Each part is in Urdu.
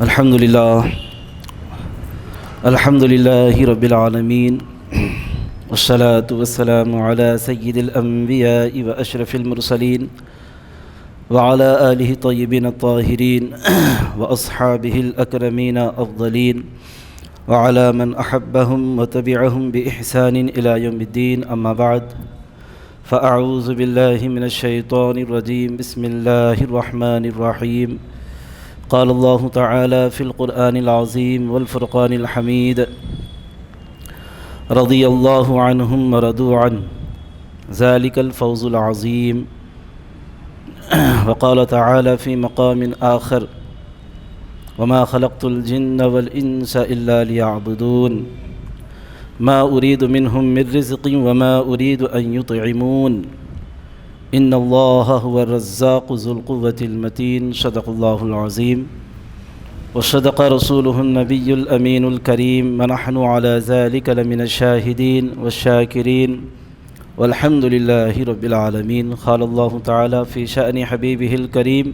الحمد لله رب العالمين والصلاة والسلام على سيد الأنبياء وأشرف المرسلين وعلى آله الطيبين الطاهرين وأصحابه الأكرمين الأفضلين وعلى من أحبهم وتبعهم بإحسان إلى يوم الدين. أما بعد فأعوذ بالله من الشيطان الرجيم. بسم الله الرحمن الرحيم. قال الله تعالى في القرآن العظيم والفرقان الحميد: رضي الله عنهم ورضوا عنه ذلك الفوز العظيم. وقال تعالى في مقام آخر: وما خلقت الجن والإنس إلا ليعبدون ما أريد منهم من رزق وما أريد أن يطعمون إن الله هو الرزاق ذو القوة المتين. صدق الله العظيم وصدق رسوله النبي الأمين الكريم ونحن على ذلك لمن الشاهدين والشاكرين والحمد لله رب العالمين. قال الله تعالى في شأن حبيبه الكريم: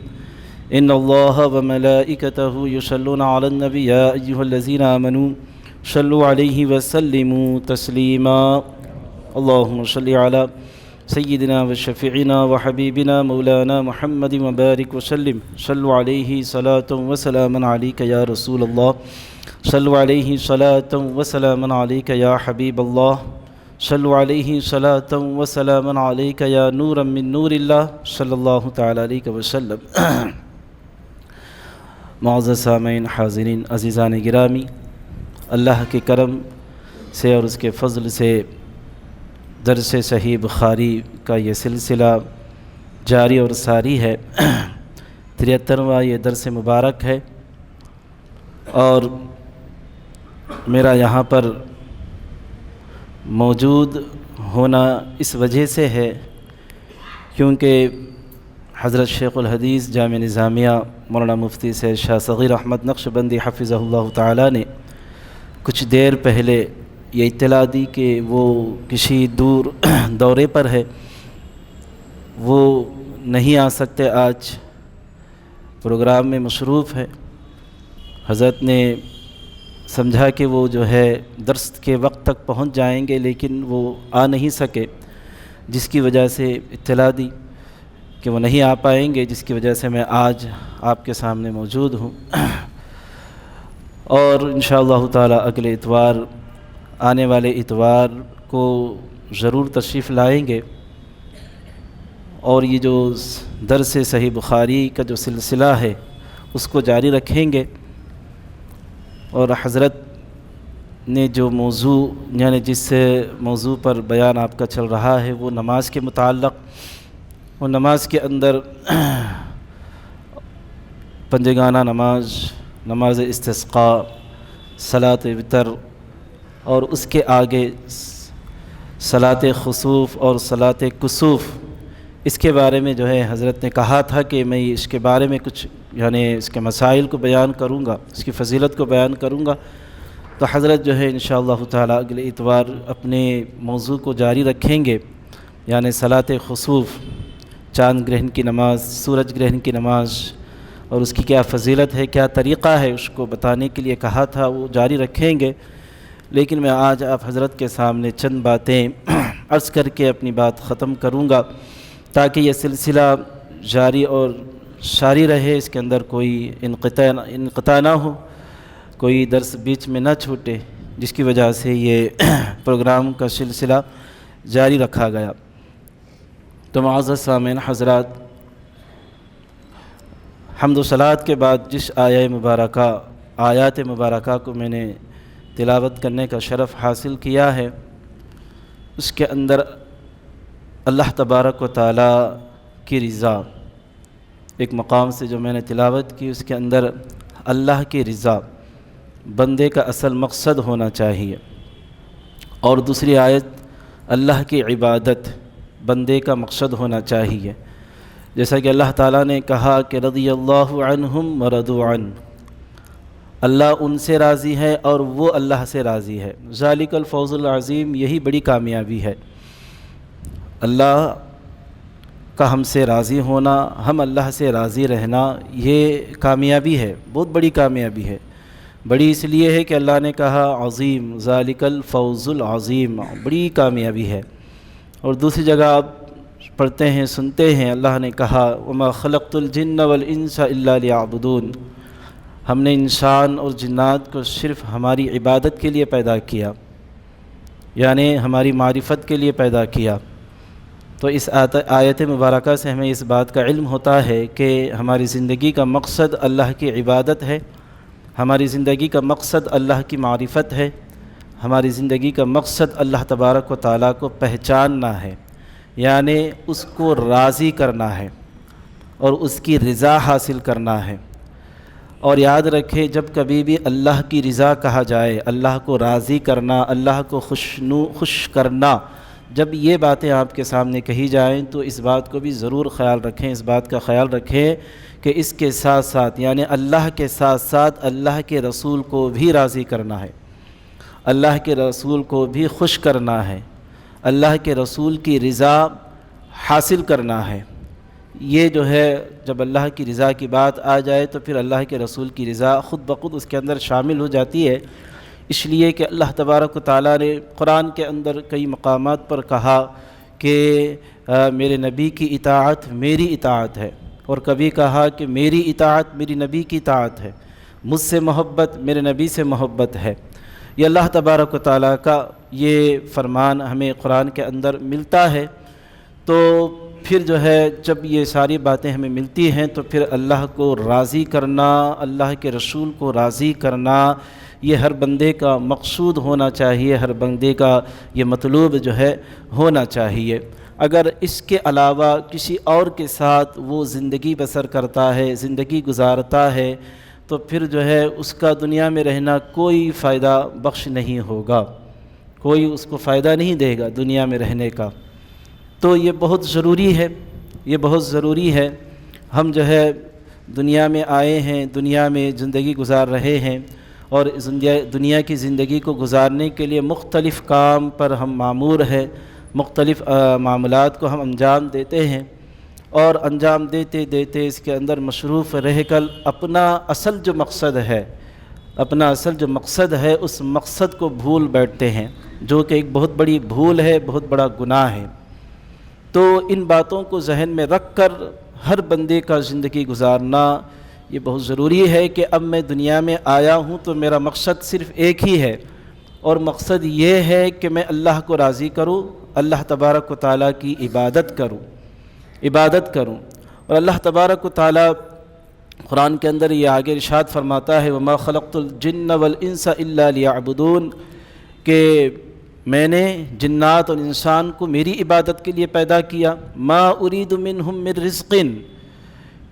إن الله وملائكته يصلون على النبي يا أيها الذين آمنوا صلوا عليه وسلموا تسليما. اللهم صل على سيدنا وشفيعنا وحبيبنا مولانا محمد وبارك وسلم. صلوا عليه صلاة وسلاما عليك يا رسول الله. صلوا عليه صلاة وسلاما عليك يا حبيب الله. صلوا عليه صلاة وسلاما عليك يا نورا من نور الله صلی اللہ تعالی علیہ وسلم. معزز سامعین، حاضرین، عزیزان گرامی، اللہ کے کرم سے اور اس کے فضل سے درس صحیح بخاری کا یہ سلسلہ جاری اور ساری ہے. 73واں یہ درس مبارک ہے اور میرا یہاں پر موجود ہونا اس وجہ سے ہے کیونکہ حضرت شیخ الحدیث جامع نظامیہ مولانا مفتی سید شاہ صغیر احمد نقشبندی حفظہ اللہ تعالی نے کچھ دیر پہلے یہ اطلاع دی کہ وہ کسی دور دورے پر ہے، وہ نہیں آ سکتے، آج پروگرام میں مصروف ہے. حضرت نے سمجھا کہ وہ جو ہے درس کے وقت تک پہنچ جائیں گے لیکن وہ آ نہیں سکے، جس کی وجہ سے اطلاع دی کہ وہ نہیں آ پائیں گے، جس کی وجہ سے میں آج آپ کے سامنے موجود ہوں. اور انشاءاللہ تعالی اگلے اتوار، آنے والے اتوار کو ضرور تشریف لائیں گے اور یہ جو درس صحیح بخاری کا جو سلسلہ ہے اس کو جاری رکھیں گے. اور حضرت نے جو موضوع یعنی جس موضوع پر بیان آپ کا چل رہا ہے وہ نماز کے متعلق، اور نماز کے اندر پنجگانہ نماز، نماز استسقاء، صلاۃ وتر اور اس کے آگے صلاۃ خسوف اور صلاۃ کسوف، اس کے بارے میں جو ہے حضرت نے کہا تھا کہ میں اس کے بارے میں کچھ یعنی اس کے مسائل کو بیان کروں گا، اس کی فضیلت کو بیان کروں گا. تو حضرت جو ہے انشاءاللہ تعالی اگلے اتوار اپنے موضوع کو جاری رکھیں گے، یعنی صلاۃ خسوف، چاند گرہن کی نماز، سورج گرہن کی نماز اور اس کی کیا فضیلت ہے، کیا طریقہ ہے، اس کو بتانے کے لیے کہا تھا، وہ جاری رکھیں گے. لیکن میں آج آپ حضرت کے سامنے چند باتیں عرض کر کے اپنی بات ختم کروں گا تاکہ یہ سلسلہ جاری اور ساری رہے، اس کے اندر کوئی انقطاع نہ ہو، کوئی درس بیچ میں نہ چھوٹے، جس کی وجہ سے یہ پروگرام کا سلسلہ جاری رکھا گیا. تو معزز سامعین حضرات، حمد و صلوات کے بعد جس آیات مبارکہ کو میں نے تلاوت کرنے کا شرف حاصل کیا ہے، اس کے اندر اللہ تبارک و تعالی کی رضا، ایک مقام سے جو میں نے تلاوت کی اس کے اندر اللہ کی رضا بندے کا اصل مقصد ہونا چاہیے، اور دوسری آیت اللہ کی عبادت بندے کا مقصد ہونا چاہیے. جیسا کہ اللہ تعالیٰ نے کہا کہ رضی اللہ عنہم ورضوا عنہ، اللہ ان سے راضی ہے اور وہ اللہ سے راضی ہے. ذالک الفوز العظیم، یہی بڑی کامیابی ہے. اللہ کا ہم سے راضی ہونا، ہم اللہ سے راضی رہنا، یہ کامیابی ہے، بہت بڑی کامیابی ہے۔ بڑی اس لیے ہے کہ اللہ نے کہا عظیم ذالک الفوز العظیم، بڑی کامیابی ہے۔ اور دوسری جگہ آپ پڑھتے ہیں، سنتے ہیں، اللہ نے کہا وما خلقت الجن والانس الا لیعبدون، ہم نے انسان اور جنات کو صرف ہماری عبادت کے لیے پیدا کیا، یعنی ہماری معرفت کے لیے پیدا کیا۔ تو اس آیت مبارکہ سے ہمیں اس بات کا علم ہوتا ہے کہ ہماری زندگی کا مقصد اللہ کی عبادت ہے، ہماری زندگی کا مقصد اللہ کی معرفت ہے، ہماری زندگی کا مقصد اللہ تبارک و تعالیٰ کو پہچاننا ہے، یعنی اس کو راضی کرنا ہے اور اس کی رضا حاصل کرنا ہے۔ اور یاد رکھیں، جب کبھی بھی اللہ کی رضا کہا جائے، اللہ کو راضی کرنا، اللہ کو خوش کرنا، جب یہ باتیں آپ کے سامنے کہی جائیں تو اس بات کو بھی ضرور خیال رکھیں، اس بات کا خیال رکھیں کہ اس کے ساتھ ساتھ، یعنی اللہ کے ساتھ ساتھ اللہ کے رسول کو بھی راضی کرنا ہے، اللہ کے رسول کو بھی خوش کرنا ہے، اللہ کے رسول کی رضا حاصل کرنا ہے۔ یہ جو ہے، جب اللہ کی رضا کی بات آ جائے تو پھر اللہ کے رسول کی رضا خود بخود اس کے اندر شامل ہو جاتی ہے، اس لیے کہ اللہ تبارک و تعالیٰ نے قرآن کے اندر کئی مقامات پر کہا کہ میرے نبی کی اطاعت میری اطاعت ہے، اور کبھی کہا کہ میری اطاعت میری نبی کی اطاعت ہے، مجھ سے محبت میرے نبی سے محبت ہے۔ یہ اللہ تبارک و تعالیٰ کا یہ فرمان ہمیں قرآن کے اندر ملتا ہے۔ تو پھر جو ہے، جب یہ ساری باتیں ہمیں ملتی ہیں تو پھر اللہ کو راضی کرنا، اللہ کے رسول کو راضی کرنا، یہ ہر بندے کا مقصود ہونا چاہیے، ہر بندے کا یہ مطلوب جو ہے ہونا چاہیے۔ اگر اس کے علاوہ کسی اور کے ساتھ وہ زندگی بسر کرتا ہے، زندگی گزارتا ہے، تو پھر جو ہے اس کا دنیا میں رہنا کوئی فائدہ بخش نہیں ہوگا، کوئی اس کو فائدہ نہیں دے گا دنیا میں رہنے کا۔ تو یہ بہت ضروری ہے، یہ بہت ضروری ہے۔ ہم جو ہے دنیا میں آئے ہیں، دنیا میں زندگی گزار رہے ہیں، اور دنیا کی زندگی کو گزارنے کے لیے مختلف کام پر ہم مامور ہیں، مختلف معاملات کو ہم انجام دیتے ہیں، اور انجام دیتے دیتے اس کے اندر مصروف رہ کر اپنا اصل جو مقصد ہے اس مقصد کو بھول بیٹھتے ہیں، جو کہ ایک بہت بڑی بھول ہے، بہت بڑا گناہ ہے۔ تو ان باتوں کو ذہن میں رکھ کر ہر بندے کا زندگی گزارنا یہ بہت ضروری ہے کہ اب میں دنیا میں آیا ہوں تو میرا مقصد صرف ایک ہی ہے، اور مقصد یہ ہے کہ میں اللہ کو راضی کروں، اللہ تبارک و تعالیٰ کی عبادت کروں۔ اور اللہ تبارک و تعالیٰ قرآن کے اندر یہ آگے ارشاد فرماتا ہے وما خلقت الجن والانس الا لیعبدون، کہ میں نے جنات اور انسان کو میری عبادت کے لیے پیدا کیا، ما ارید منہم من رزق،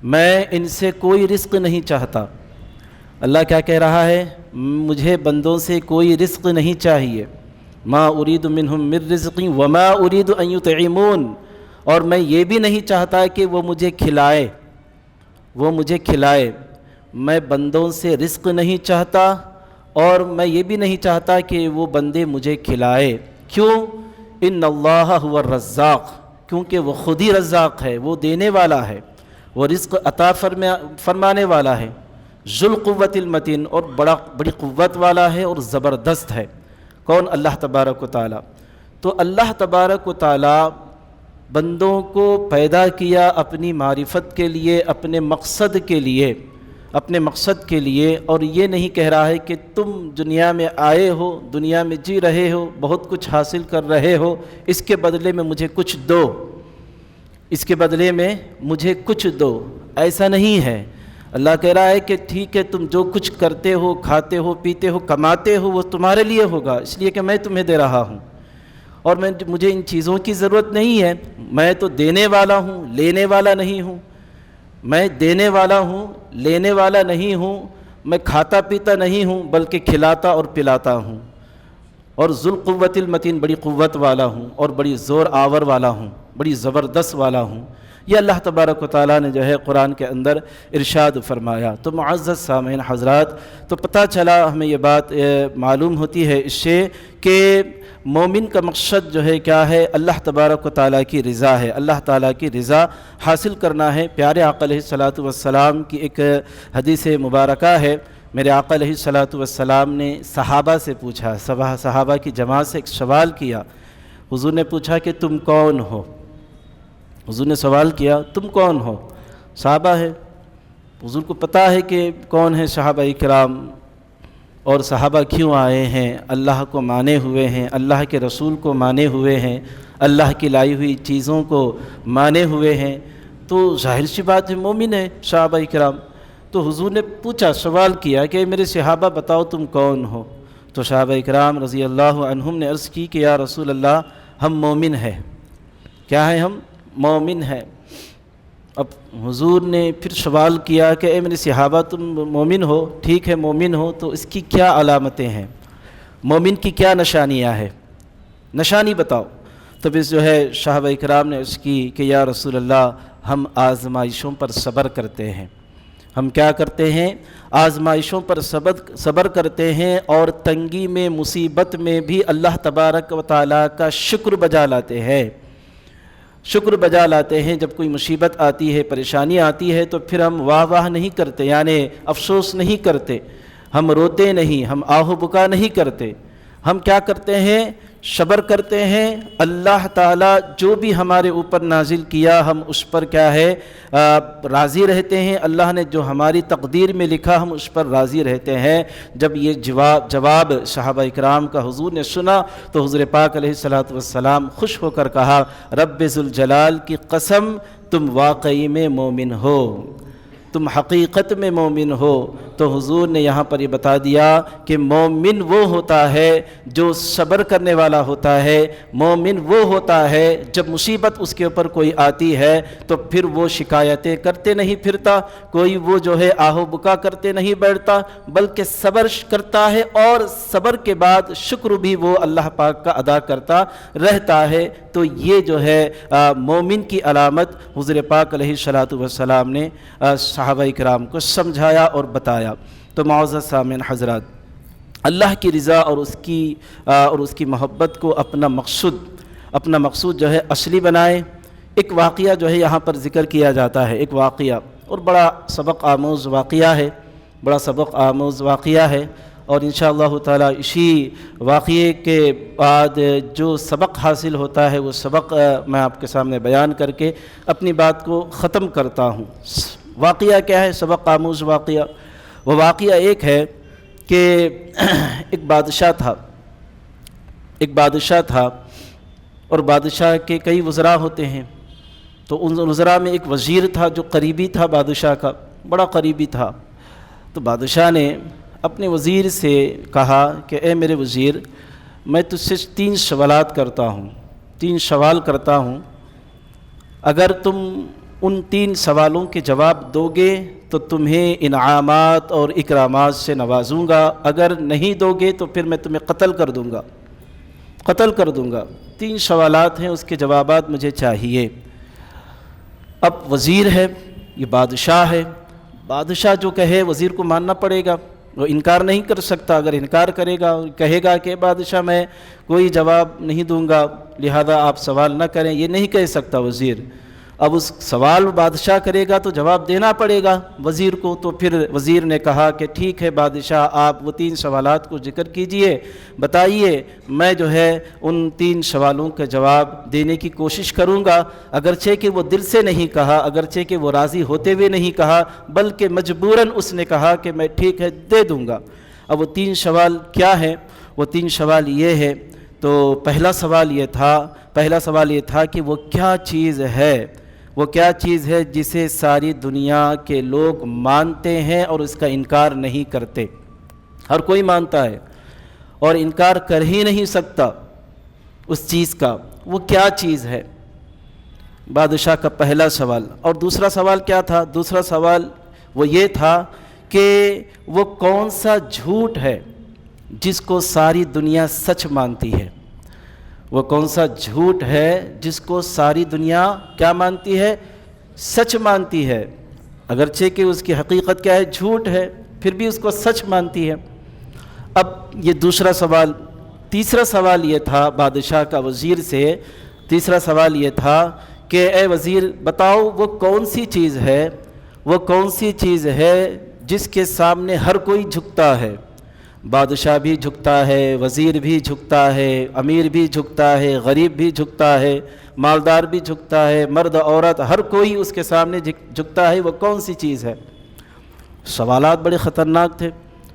میں ان سے کوئی رزق نہیں چاہتا۔ اللہ کیا کہہ رہا ہے؟ مجھے بندوں سے کوئی رزق نہیں چاہیے، ما ارید منہم من رزق وما ارید ان یطعمون، اور میں یہ بھی نہیں چاہتا کہ وہ مجھے کھلائے، میں بندوں سے رزق نہیں چاہتا، اور میں یہ بھی نہیں چاہتا کہ وہ بندے مجھے کھلائے۔ کیوں؟ ان اللہ هو الرزاق، کیونکہ وہ خود ہی رزاق ہے، وہ دینے والا ہے، وہ رزق عطا فرمانے والا ہے، ذو القوۃ المتین، اور بڑی قوت والا ہے اور زبردست ہے۔ کون؟ اللہ تبارک و تعالیٰ۔ تو اللہ تبارک و تعالیٰ بندوں کو پیدا کیا اپنی معرفت کے لیے، اپنے مقصد کے لیے، اور یہ نہیں کہہ رہا ہے کہ تم دنیا میں آئے ہو، دنیا میں جی رہے ہو، بہت کچھ حاصل کر رہے ہو، اس کے بدلے میں مجھے کچھ دو، ایسا نہیں ہے۔ اللہ کہہ رہا ہے کہ ٹھیک ہے، تم جو کچھ کرتے ہو، کھاتے ہو، پیتے ہو، کماتے ہو، وہ تمہارے لیے ہوگا، اس لیے کہ میں تمہیں دے رہا ہوں، اور مجھے ان چیزوں کی ضرورت نہیں ہے، میں تو دینے والا ہوں، لینے والا نہیں ہوں، میں دینے والا ہوں، لینے والا نہیں ہوں، میں کھاتا پیتا نہیں ہوں بلکہ کھلاتا اور پلاتا ہوں، اور ذو القوۃ المتین، بڑی قوت والا ہوں، اور بڑی زور آور والا ہوں، بڑی زبردست والا ہوں۔ یہ اللہ تبارک و تعالیٰ نے جو ہے قرآن کے اندر ارشاد فرمایا۔ تو معزز سامعین حضرات، تو پتہ چلا ہمیں یہ بات معلوم ہوتی ہے اس سے کہ مومن کا مقصد جو ہے کیا ہے، اللہ تبارک و تعالیٰ کی رضا ہے، اللہ تعالیٰ کی رضا حاصل کرنا ہے۔ پیارے آقا علیہ الصلوۃ والسلام کی ایک حدیث مبارکہ ہے، میرے آقا علیہ الصلوۃ والسلام نے صحابہ سے پوچھا، صحابہ کی جماعت سے ایک سوال کیا۔ حضور نے پوچھا کہ تم کون ہو؟ حضور نے سوال کیا تم کون ہو؟ صحابہ ہے، حضور کو پتہ ہے کہ کون ہے صحابہ کرام، اور صحابہ کیوں آئے ہیں، اللہ کو مانے ہوئے ہیں، اللہ کے رسول کو مانے ہوئے ہیں، اللہ کی لائی ہوئی چیزوں کو مانے ہوئے ہیں، تو ظاہر سی بات ہے مومن ہے صحابہ کرام۔ تو حضور نے پوچھا، سوال کیا کہ میرے صحابہ بتاؤ تم کون ہو؟ تو صحابہ کرام رضی اللہ عنہم نے عرض کی کہ یا رسول اللہ ہم مومن ہیں۔ کیا ہے؟ ہم مومن ہیں۔ اب حضور نے پھر سوال کیا کہ اے میرے صحابہ تم مومن ہو، ٹھیک ہے مومن ہو، تو اس کی کیا علامتیں ہیں، مومن کی کیا نشانیاں ہیں، نشانی بتاؤ۔ تو پھر جو ہے صحابہ کرام نے عرض کی کہ یا رسول اللہ ہم آزمائشوں پر صبر کرتے ہیں۔ ہم کیا کرتے ہیں؟ آزمائشوں پر صبر کرتے ہیں، اور تنگی میں مصیبت میں بھی اللہ تبارک و تعالیٰ کا شکر بجا لاتے ہیں۔ شکر بجا لاتے ہیں۔ جب کوئی مصیبت آتی ہے، پریشانی آتی ہے، تو پھر ہم واہ واہ نہیں کرتے، یعنی افسوس نہیں کرتے، ہم روتے نہیں، ہم آہ بکا نہیں کرتے۔ ہم کیا کرتے ہیں؟ صبر کرتے ہیں۔ اللہ تعالیٰ جو بھی ہمارے اوپر نازل کیا ہم اس پر کیا ہے راضی رہتے ہیں۔ اللہ نے جو ہماری تقدیر میں لکھا ہم اس پر راضی رہتے ہیں۔ جب یہ جواب صحابہ اکرام کا حضور نے سنا تو حضور پاک علیہ الصلوۃ والسلام خوش ہو کر کہا، رب ذوالجلال کی قسم تم واقعی میں مومن ہو، تم حقیقت میں مومن ہو۔ تو حضور نے یہاں پر یہ بتا دیا کہ مومن وہ ہوتا ہے جو صبر کرنے والا ہوتا ہے، مومن وہ ہوتا ہے جب مصیبت اس کے اوپر کوئی آتی ہے تو پھر وہ شکایتیں کرتے نہیں پھرتا، کوئی وہ جو ہے آہ و بکا کرتے نہیں بیٹھتا، بلکہ صبر کرتا ہے، اور صبر کے بعد شکر بھی وہ اللہ پاک کا ادا کرتا رہتا ہے۔ تو یہ جو ہے مومن کی علامت حضور پاک علیہ الصلوۃ والسلام نے صحابہ کرام کو سمجھایا اور بتایا۔ تو معزز سامعین حضرات، اللہ کی رضا اور اس کی محبت کو اپنا مقصود جو ہے اصلی بنائیں۔ ایک واقعہ جو ہے یہاں پر ذکر کیا جاتا ہے، ایک واقعہ، اور بڑا سبق آموز واقعہ ہے، اور انشاءاللہ تعالی اسی واقعے کے بعد جو سبق حاصل ہوتا ہے وہ سبق میں آپ کے سامنے بیان کر کے اپنی بات کو ختم کرتا ہوں۔ واقعہ کیا ہے؟ سبق آموز واقعہ۔ وہ واقعہ ایک ہے کہ ایک بادشاہ تھا، اور بادشاہ کے کئی وزراء ہوتے ہیں۔ تو ان وزراء میں ایک وزیر تھا جو قریبی تھا بادشاہ کا، بڑا قریبی تھا۔ تو بادشاہ نے اپنے وزیر سے کہا کہ اے میرے وزیر، میں تجھ سے 3 سوالات کرتا ہوں، اگر تم ان 3 سوالوں کے جواب دو گے تو تمہیں انعامات اور اکرامات سے نوازوں گا، اگر نہیں دو گے تو پھر میں تمہیں قتل کر دوں گا۔ 3 سوالات ہیں، اس کے جوابات مجھے چاہیے۔ اب وزیر ہے، یہ بادشاہ ہے، بادشاہ جو کہے وزیر کو ماننا پڑے گا، وہ انکار نہیں کر سکتا۔ اگر انکار کرے گا، کہے گا کہ بادشاہ میں کوئی جواب نہیں دوں گا، لہذا آپ سوال نہ کریں، یہ نہیں کہہ سکتا وزیر۔ اب اس سوال بادشاہ کرے گا تو جواب دینا پڑے گا وزیر کو۔ تو پھر وزیر نے کہا کہ ٹھیک ہے بادشاہ، آپ وہ 3 سوالات کو ذکر کیجئے، بتائیے، میں جو ہے ان 3 سوالوں کا جواب دینے کی کوشش کروں گا، اگرچہ کہ وہ دل سے نہیں کہا، اگرچہ کہ وہ راضی ہوتے ہوئے نہیں کہا، بلکہ مجبوراً اس نے کہا کہ میں ٹھیک ہے دے دوں گا۔ اب وہ 3 سوال کیا ہیں؟ وہ 3 سوال یہ ہے۔ تو پہلا سوال یہ تھا کہ وہ کیا چیز ہے جسے ساری دنیا کے لوگ مانتے ہیں اور اس کا انکار نہیں کرتے۔ ہر کوئی مانتا ہے اور انکار کر ہی نہیں سکتا اس چیز کا، وہ کیا چیز ہے؟ بادشاہ کا پہلا سوال۔ اور دوسرا سوال کیا تھا؟ دوسرا سوال وہ یہ تھا کہ وہ کون سا جھوٹ ہے جس کو ساری دنیا سچ مانتی ہے؟ وہ کون سا جھوٹ ہے جس کو ساری دنیا کیا مانتی ہے؟ سچ مانتی ہے، اگرچہ کہ اس کی حقیقت کیا ہے، جھوٹ ہے، پھر بھی اس کو سچ مانتی ہے۔ اب یہ دوسرا سوال۔ تیسرا سوال یہ تھا بادشاہ کا وزیر سے، تیسرا سوال یہ تھا کہ اے وزیر بتاؤ وہ کون سی چیز ہے، وہ کون سی چیز ہے جس کے سامنے ہر کوئی جھکتا ہے؟ بادشاہ بھی جھکتا ہے، وزیر بھی جھکتا ہے، امیر بھی جھکتا ہے، غریب بھی جھکتا ہے، مالدار بھی جھکتا ہے، مرد عورت ہر کوئی اس کے سامنے جھکتا ہے، وہ کون سی چیز ہے؟ سوالات بڑے خطرناک تھے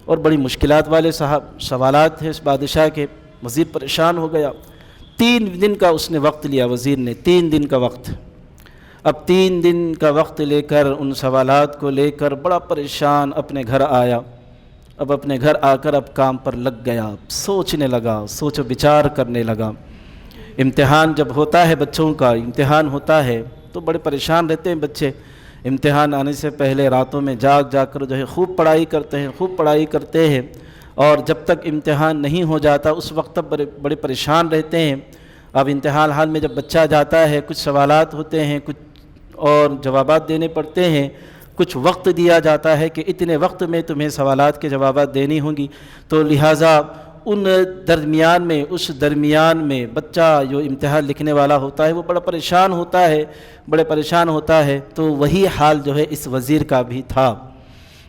اور بڑی مشکلات والے سوالات تھے اس بادشاہ کے۔ وزیر پریشان ہو گیا۔ 3 دن کا اس نے وقت لیا، وزیر نے 3 دن کا وقت۔ اب 3 دن کا وقت لے کر ان سوالات کو لے کر بڑا پریشان اپنے گھر آیا۔ اب اپنے گھر آ کر اب کام پر لگ گیا، سوچنے لگا، سوچ و بچار کرنے لگا۔ امتحان جب ہوتا ہے، بچوں کا امتحان ہوتا ہے تو بڑے پریشان رہتے ہیں بچے۔ امتحان آنے سے پہلے راتوں میں جاگ کر جو ہے خوب پڑھائی کرتے ہیں، خوب پڑھائی کرتے ہیں، اور جب تک امتحان نہیں ہو جاتا اس وقت تک بڑے پریشان رہتے ہیں۔ اب امتحان حال میں جب بچہ جاتا ہے، کچھ سوالات ہوتے ہیں، کچھ اور جوابات دینے پڑتے ہیں، کچھ وقت دیا جاتا ہے کہ اتنے وقت میں تمہیں سوالات کے جوابات دینی ہوں گی، تو لہٰذا اس درمیان میں بچہ جو امتحان لکھنے والا ہوتا ہے وہ بڑا پریشان ہوتا ہے، تو وہی حال جو ہے اس وزیر کا بھی تھا۔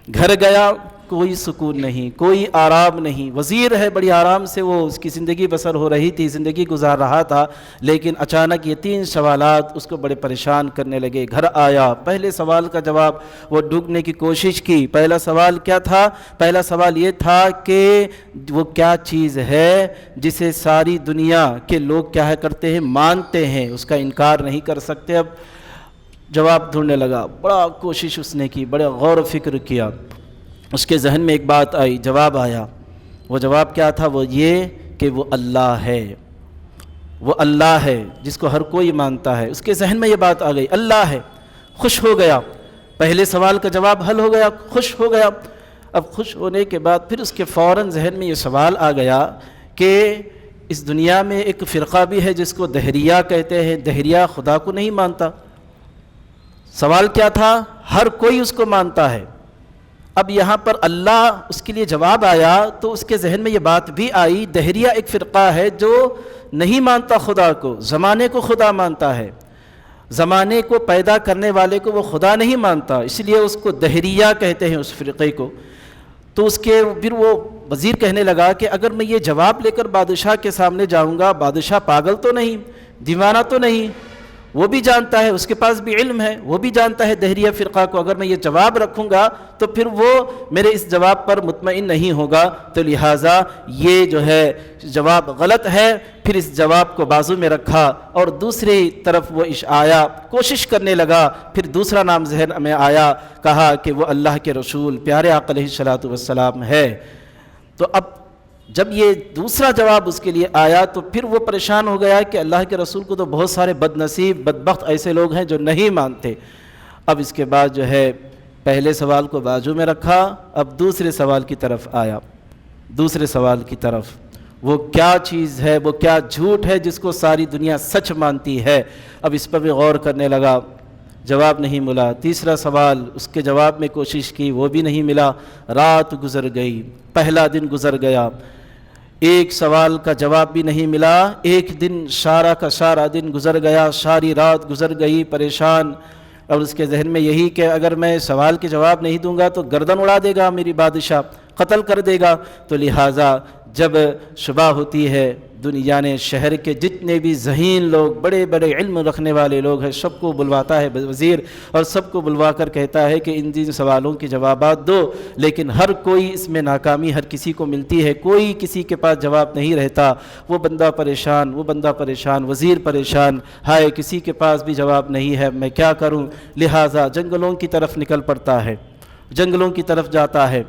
گھر گیا، کوئی سکون نہیں، کوئی آرام نہیں۔ وزیر ہے، بڑی آرام سے وہ اس کی زندگی بسر ہو رہی تھی، زندگی گزار رہا تھا، لیکن اچانک یہ 3 سوالات اس کو بڑے پریشان کرنے لگے۔ گھر آیا، پہلے سوال کا جواب وہ ڈھونڈنے کی کوشش کی۔ پہلا سوال کیا تھا؟ پہلا سوال یہ تھا کہ وہ کیا چیز ہے جسے ساری دنیا کے لوگ کیا کرتے ہیں، مانتے ہیں، اس کا انکار نہیں کر سکتے۔ اب جواب ڈھونڈنے لگا، بڑا کوشش اس نے کی، بڑے غور و فکر کیا۔ اس کے ذہن میں ایک بات آئی، جواب آیا۔ وہ جواب کیا تھا؟ وہ یہ کہ وہ اللہ ہے، وہ اللہ ہے جس کو ہر کوئی مانتا ہے۔ اس کے ذہن میں یہ بات آ گئی، اللہ ہے۔ خوش ہو گیا، پہلے سوال کا جواب حل ہو گیا، خوش ہو گیا۔ اب خوش ہونے کے بعد پھر اس کے فوراً ذہن میں یہ سوال آ گیا کہ اس دنیا میں ایک فرقہ بھی ہے جس کو دہریہ کہتے ہیں، دہریہ خدا کو نہیں مانتا۔ سوال کیا تھا؟ ہر کوئی اس کو مانتا ہے۔ اب یہاں پر اللہ اس کے لیے جواب آیا تو اس کے ذہن میں یہ بات بھی آئی، دہریہ ایک فرقہ ہے جو نہیں مانتا خدا کو، زمانے کو خدا مانتا ہے، زمانے کو پیدا کرنے والے کو وہ خدا نہیں مانتا، اس لیے اس کو دہریہ کہتے ہیں اس فرقے کو۔ تو پھر وہ وزیر کہنے لگا کہ اگر میں یہ جواب لے کر بادشاہ کے سامنے جاؤں گا، بادشاہ پاگل تو نہیں، دیوانہ تو نہیں، وہ بھی جانتا ہے، اس کے پاس بھی علم ہے، وہ بھی جانتا ہے دہریہ فرقہ کو، اگر میں یہ جواب رکھوں گا تو پھر وہ میرے اس جواب پر مطمئن نہیں ہوگا، تو لہٰذا یہ جو ہے جواب غلط ہے۔ پھر اس جواب کو بازو میں رکھا اور دوسری طرف وہ آیا، کوشش کرنے لگا، پھر دوسرا نام ذہن میں آیا، کہا کہ وہ اللہ کے رسول پیارے آقا علیہ الصلوۃ والسلام ہے۔ تو اب جب یہ دوسرا جواب اس کے لیے آیا تو پھر وہ پریشان ہو گیا کہ اللہ کے رسول کو تو بہت سارے بد نصیب بدبخت ایسے لوگ ہیں جو نہیں مانتے۔ اب اس کے بعد جو ہے پہلے سوال کو بازو میں رکھا، اب دوسرے سوال کی طرف آیا، دوسرے سوال کی طرف، وہ کیا چیز ہے، وہ کیا جھوٹ ہے جس کو ساری دنیا سچ مانتی ہے۔ اب اس پر بھی غور کرنے لگا، جواب نہیں ملا۔ تیسرا سوال، اس کے جواب میں کوشش کی، وہ بھی نہیں ملا۔ رات گزر گئی، پہلا دن گزر گیا، ایک سوال کا جواب بھی نہیں ملا۔ ایک دن سارا کا سارا دن گزر گیا، ساری رات گزر گئی، پریشان، اور اس کے ذہن میں یہی کہ اگر میں سوال کے جواب نہیں دوں گا تو گردن اڑا دے گا میری بادشاہ، قتل کر دے گا۔ تو لہٰذا جب صبح ہوتی ہے، دنیا نے شہر کے جتنے بھی ذہین لوگ، بڑے بڑے علم رکھنے والے لوگ ہیں، سب کو بلواتا ہے وزیر، اور سب کو بلوا کر کہتا ہے کہ ان سوالوں کے جوابات دو، لیکن ہر کوئی اس میں ناکامی ہر کسی کو ملتی ہے، کوئی کسی کے پاس جواب نہیں رہتا۔ وہ بندہ پریشان، وزیر پریشان، ہائے کسی کے پاس بھی جواب نہیں ہے، میں کیا کروں؟ لہٰذا جنگلوں کی طرف نکل پڑتا ہے، جنگلوں کی طرف جاتا ہے۔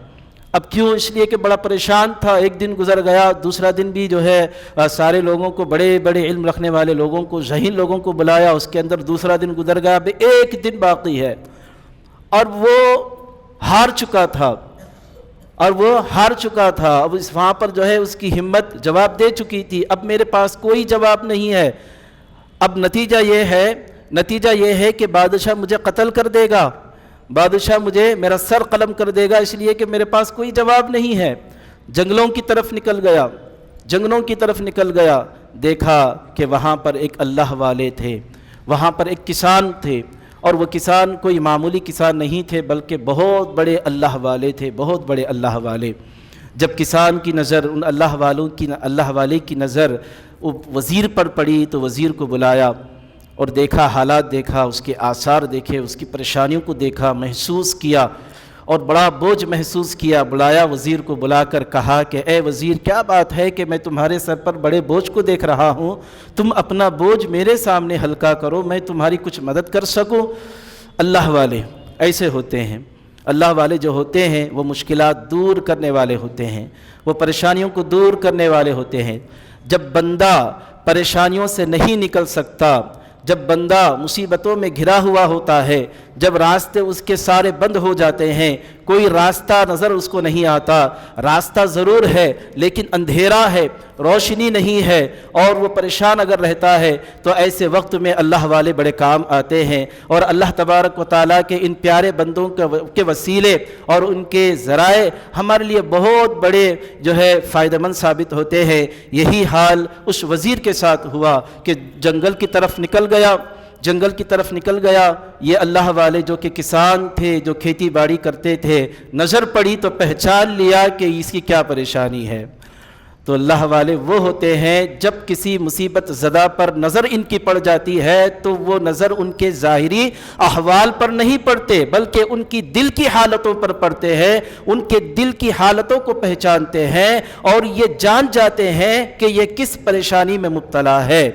اب کیوں؟ اس لیے کہ بڑا پریشان تھا۔ ایک دن گزر گیا، دوسرا دن بھی جو ہے سارے لوگوں کو، بڑے بڑے علم رکھنے والے لوگوں کو، ذہین لوگوں کو بلایا، اس کے اندر دوسرا دن گزر گیا، اب ایک دن باقی ہے، اور وہ ہار چکا تھا، اب وہاں پر جو ہے اس کی ہمت جواب دے چکی تھی، اب میرے پاس کوئی جواب نہیں ہے۔ اب نتیجہ یہ ہے نتیجہ یہ ہے کہ بادشاہ مجھے قتل کر دے گا، بادشاہ مجھے میرا سر قلم کر دے گا، اس لیے کہ میرے پاس کوئی جواب نہیں ہے۔ جنگلوں کی طرف نکل گیا، جنگلوں کی طرف نکل گیا، دیکھا کہ وہاں پر ایک اللہ والے تھے، وہاں پر ایک کسان تھے، اور وہ کسان کوئی معمولی کسان نہیں تھے بلکہ بہت بڑے اللہ والے تھے، بہت بڑے اللہ والے۔ جب کسان کی نظر ان اللہ والے کی نظر وزیر پر پڑی تو وزیر کو بلایا اور دیکھا، حالات دیکھا، اس کے آثار دیکھے، اس کی پریشانیوں کو دیکھا، محسوس کیا اور بڑا بوجھ محسوس کیا۔ بلایا، وزیر کو بلا کر کہا کہ اے وزیر، کیا بات ہے کہ میں تمہارے سر پر بڑے بوجھ کو دیکھ رہا ہوں، تم اپنا بوجھ میرے سامنے ہلکا کرو، میں تمہاری کچھ مدد کر سکوں۔ اللہ والے ایسے ہوتے ہیں، اللہ والے جو ہوتے ہیں وہ مشکلات دور کرنے والے ہوتے ہیں، وہ پریشانیوں کو دور کرنے والے ہوتے ہیں۔ جب بندہ پریشانیوں سے نہیں نکل سکتا، جب بندہ مصیبتوں میں گھرا ہوا ہوتا ہے، جب راستے اس کے سارے بند ہو جاتے ہیں، کوئی راستہ نظر اس کو نہیں آتا، راستہ ضرور ہے لیکن اندھیرا ہے، روشنی نہیں ہے، اور وہ پریشان اگر رہتا ہے تو ایسے وقت میں اللہ والے بڑے کام آتے ہیں، اور اللہ تبارک و تعالیٰ کے ان پیارے بندوں کے وسیلے اور ان کے ذرائع ہمارے لیے بہت بڑے فائدہ مند ثابت ہوتے ہیں۔ یہی حال اس وزیر کے ساتھ ہوا کہ جنگل کی طرف نکل گیا، یہ اللہ والے جو کہ کسان تھے، جو کھیتی باڑی کرتے تھے، نظر پڑی تو پہچان لیا کہ اس کی کیا پریشانی ہے۔ تو اللہ والے وہ ہوتے ہیں جب کسی مصیبت زدہ پر نظر ان کی پڑ جاتی ہے تو وہ نظر ان کے ظاہری احوال پر نہیں پڑتے بلکہ ان کی دل کی حالتوں پر پڑتے ہیں، ان کے دل کی حالتوں کو پہچانتے ہیں اور یہ جان جاتے ہیں کہ یہ کس پریشانی میں مبتلا ہے۔